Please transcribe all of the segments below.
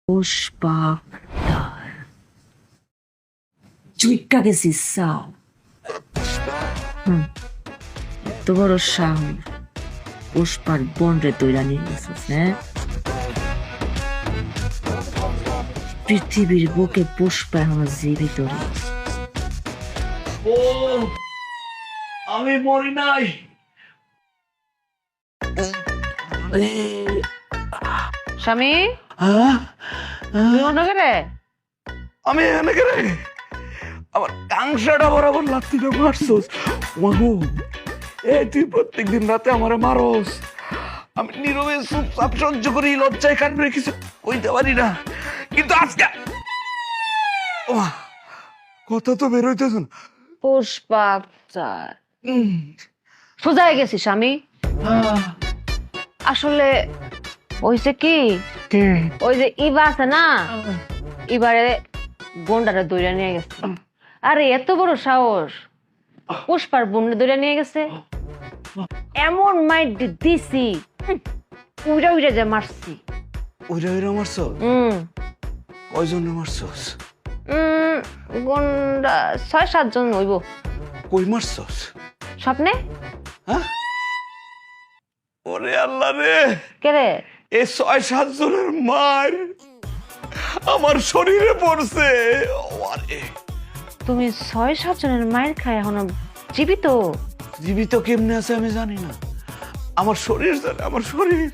পুষ্পাক্তার চুইক্কা গেছিস সাও এত বড় সাহস পুষ্পার বন্ডে তৈরা নিয়ে গেছিস হ্যাঁ পৃথিবীর বুকে পুষ্পা এখনো জীবিত রে ও আমি মরি নাই। স্বামী হ্যাঁ? তুমি অন্য করে আমি এখানে কে রে? আমার কাংসাটা বরাবর লাত্তিটা মারছস মাগো। এই তুই প্রত্যেকদিন রাতে আমারে মারস, আমি নীরবে চুপচাপ সহ্য করি, লজ্জায় কাটবে কিছু কইতে পারি না, কিন্তু আজকে ওমা, কথা তো বের হইতেছ না। পুষ্পাক্তার সোজা হয়ে গেছি স্বামী। আসলে হইছে কি, ওই যে ইবা আছে না, এবারে বোনটারে দৌড়া নিয়ে গেছে। আরে এত বড় সাহস, পুষ্পার বোনটা দৌড়া নিয়ে গেছে। এমন মাইর দিছি, উইরা উইরা যে মারছি। ওইরা ওইরা মারছ? কয়জন মারছস? বোনটা ৬-৭ জন হইব। কই মারছস? স্বপ্নে হ্যাঁ? ওরে আল্লাহ রে, কে রে? এই ৬-৭ জনের মার আমার শরীরে পড়ছে। আরে তুমি ৬-৭ জনের মায়ের খায় এখনো জীবিত? জীবিত কেমনে আছে আমি জানি না, আমার শরীর জানে, আমার শরীর।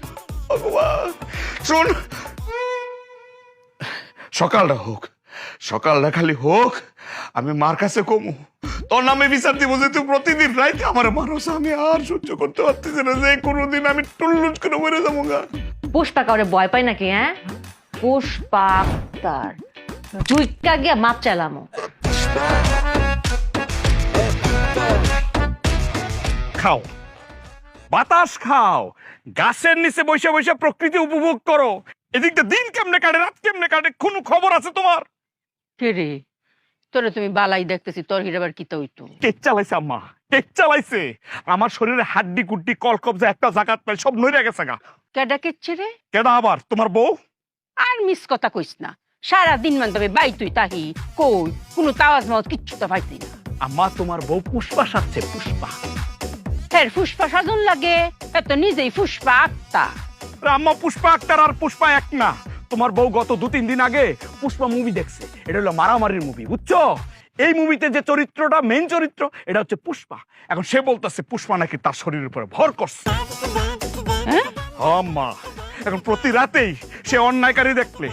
ভগবান শোন, সকালটা হোক, সকালটা খালি হোক, আমি মার কাছে কমু, তোর নামে বিচার দিব যে তুই প্রতিদিন রাইতে আমার মারস। আমি আর সহ্য করতে পারতেছি না যে কোনোদিন আমি টুল্লুট করে মরে যাবো গা। পুষ্পা কাউরে ভয় পাই নাকি? হ্যাঁ, পুষ্পা তার জুইকা গিয়া মাপ চালামো। খাও, বাতাস খাও, গাছের নিচে বসে বসে প্রকৃতি উপভোগ করো। এদিকটা দিন কেমনে কাটে, রাত কেমনে কাটে, কোনো খবর আছে তোমার? কে রে, তোরে তুমি বালাই দেখতেছি, তোর হিরাবার কি হইতো? কেক চালাইছে আম্মা, কেক চালাইছে। আমার শরীরে হাড্ডি গুড্ডি কলকবজা একটা জাগাত নাই, সব নইরা গেছে গা। কেডা কেচ্ছে রে? কেডা আবার? তোমার বউ। আর মিস কথা কইস না, সারাদিন মান তবে বাই তুই তাহি কই, কোনো তাওয়াজ মাওয়াজ কিচ্ছু তো পাইছি না। আম্মা তোমার বউ পুষ্পা সাজছে, পুষ্পা। হ্যাঁ, ফুসফা সাজন লাগে, এত নিজেই ফুসপা আক্তা। আরে আম্মা, পুষ্পা আক্তার আর পুষ্পা এক না। তোমার বউ গত 2-3 দিন আগে পুষ্পা মুভি দেখছে, এটা হলো মারামারির মুভি, বুঝছো? এই মুভিতে যে চরিত্রটা, মেইন চরিত্র, এটা হচ্ছে পুষ্পা। এখন সে বলতেছে পুষ্পা নাকি তার শরীরের উপরে ভর করছে। হ্যাঁ, আম্মা, এখন প্রতি রাতেই সে অন্যায়কারী দেখলে